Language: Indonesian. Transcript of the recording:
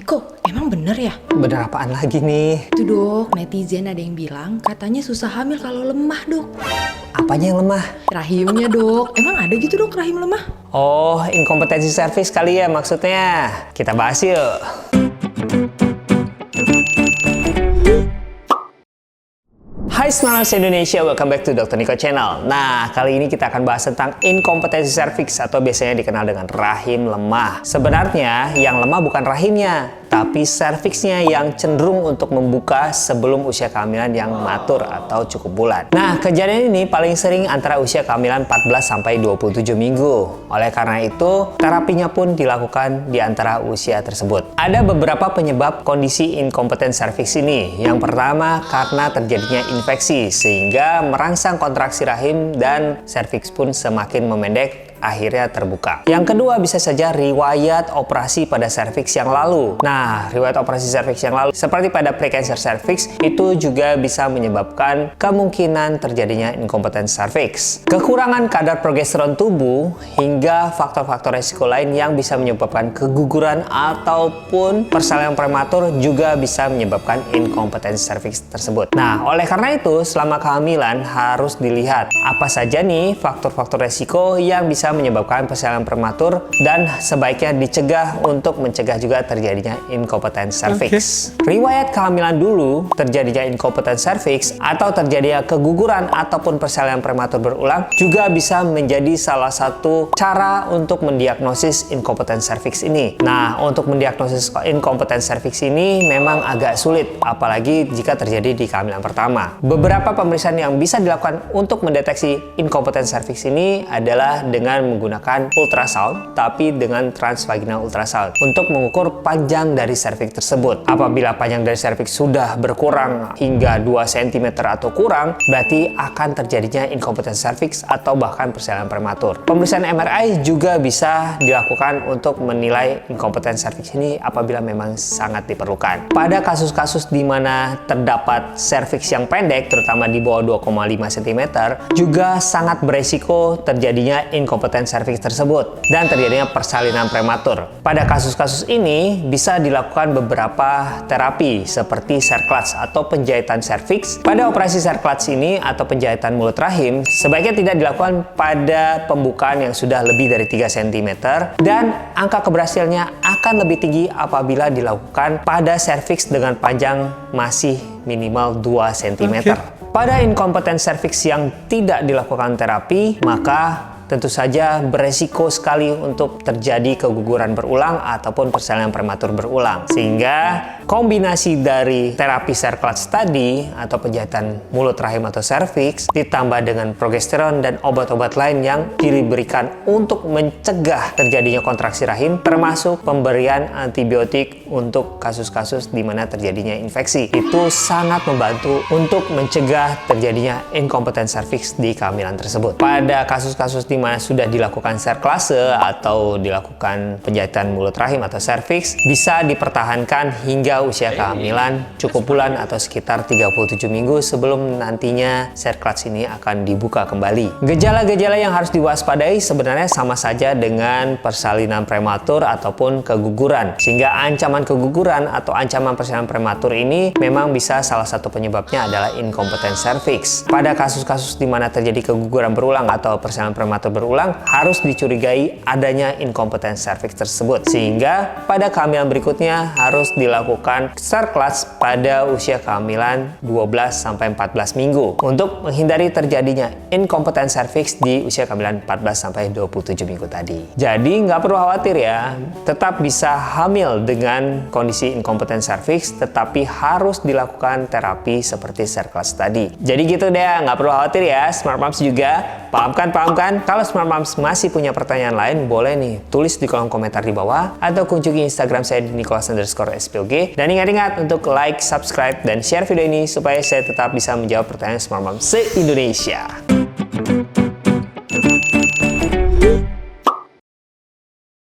Niko, emang bener ya? Bener apaan lagi nih? Itu dok, netizen ada yang bilang katanya susah hamil kalau lemah dok. Apanya yang lemah? Rahimnya dok, emang ada gitu dok rahim lemah? Oh, inkompetensi serviks kali ya maksudnya. Kita bahas yuk. Hai Smart Moms Indonesia, welcome back to Dr. Niko Channel. Nah, kali ini kita akan bahas tentang inkompetensi serviks atau biasanya dikenal dengan rahim lemah. Sebenarnya yang lemah bukan rahimnya, tapi serviksnya yang cenderung untuk membuka sebelum usia kehamilan yang matur atau cukup bulan. Nah, kejadian ini paling sering antara usia kehamilan 14 sampai 27 minggu. Oleh karena itu, terapinya pun dilakukan di antara usia tersebut. Ada beberapa penyebab kondisi inkompetensi serviks ini. Yang pertama, karena terjadinya infeksi sehingga merangsang kontraksi rahim dan serviks pun semakin memendek, akhirnya terbuka. Yang kedua, bisa saja riwayat operasi pada serviks yang lalu. Nah, riwayat operasi serviks yang lalu seperti pada precancer serviks itu juga bisa menyebabkan kemungkinan terjadinya inkompetensi serviks. Kekurangan kadar progesteron tubuh hingga faktor-faktor resiko lain yang bisa menyebabkan keguguran ataupun persalinan prematur juga bisa menyebabkan inkompetensi serviks tersebut. Nah, oleh karena itu selama kehamilan harus dilihat apa saja nih faktor-faktor resiko yang bisa menyebabkan persalinan prematur dan sebaiknya dicegah untuk mencegah juga terjadinya inkompetensi serviks. Riwayat kehamilan dulu terjadinya inkompetensi serviks atau terjadinya keguguran ataupun persalinan prematur berulang juga bisa menjadi salah satu cara untuk mendiagnosis inkompetensi serviks ini. Nah, untuk mendiagnosis inkompetensi serviks ini memang agak sulit, apalagi jika terjadi di kehamilan pertama. Beberapa pemeriksaan yang bisa dilakukan untuk mendeteksi inkompetensi serviks ini adalah dengan menggunakan ultrasound, tapi dengan transvaginal ultrasound untuk mengukur panjang dari serviks tersebut. Apabila panjang dari serviks sudah berkurang hingga 2 cm atau kurang, berarti akan terjadinya inkompetensi serviks atau bahkan persalinan prematur. Pemeriksaan MRI juga bisa dilakukan untuk menilai inkompetensi serviks ini apabila memang sangat diperlukan. Pada kasus-kasus di mana terdapat serviks yang pendek, terutama di bawah 2,5 cm, juga sangat beresiko terjadinya inkompetensi serviks tersebut dan terjadinya persalinan prematur. Pada kasus-kasus ini bisa dilakukan beberapa terapi seperti Cerclage atau penjahitan serviks. Pada operasi Cerclage ini atau penjahitan mulut rahim sebaiknya tidak dilakukan pada pembukaan yang sudah lebih dari 3 cm dan angka keberhasilannya akan lebih tinggi apabila dilakukan pada serviks dengan panjang masih minimal 2 cm. Pada inkompetensi serviks yang tidak dilakukan terapi, maka tentu saja beresiko sekali untuk terjadi keguguran berulang ataupun persalinan prematur berulang. Sehingga kombinasi dari terapi Cerclage tadi atau penjahitan mulut rahim atau serviks ditambah dengan progesteron dan obat-obat lain yang diberikan untuk mencegah terjadinya kontraksi rahim, termasuk pemberian antibiotik untuk kasus-kasus di mana terjadinya infeksi. Itu sangat membantu untuk mencegah terjadinya inkompetensi serviks di kehamilan tersebut. Pada kasus-kasus di mana sudah dilakukan Cerclage atau dilakukan penjahitan mulut rahim atau serviks, bisa dipertahankan hingga usia kehamilan cukup bulan atau sekitar 37 minggu sebelum nantinya Cerclage ini akan dibuka kembali. Gejala-gejala yang harus diwaspadai sebenarnya sama saja dengan persalinan prematur ataupun keguguran, sehingga ancaman keguguran atau ancaman persalinan prematur ini memang bisa salah satu penyebabnya adalah inkompetensi serviks. Pada kasus-kasus di mana terjadi keguguran berulang atau persalinan prematur berulang, harus dicurigai adanya inkompetensi serviks tersebut, sehingga pada kehamilan berikutnya harus dilakukan Cerclage pada usia kehamilan 12-14 minggu untuk menghindari terjadinya inkompetensi serviks di usia kehamilan 14-27 minggu tadi. Jadi nggak perlu khawatir ya, tetap bisa hamil dengan kondisi inkompetensi serviks, tetapi harus dilakukan terapi seperti Cerclage tadi. Jadi gitu deh, nggak perlu khawatir ya, Smart Moms juga. Pahamkan? Kalau Smart Moms masih punya pertanyaan lain, boleh nih tulis di kolom komentar di bawah atau kunjungi Instagram saya di Nicholas_SPOG. Dan ingat-ingat untuk like, subscribe, dan share video ini supaya saya tetap bisa menjawab pertanyaan Smart Moms se-Indonesia.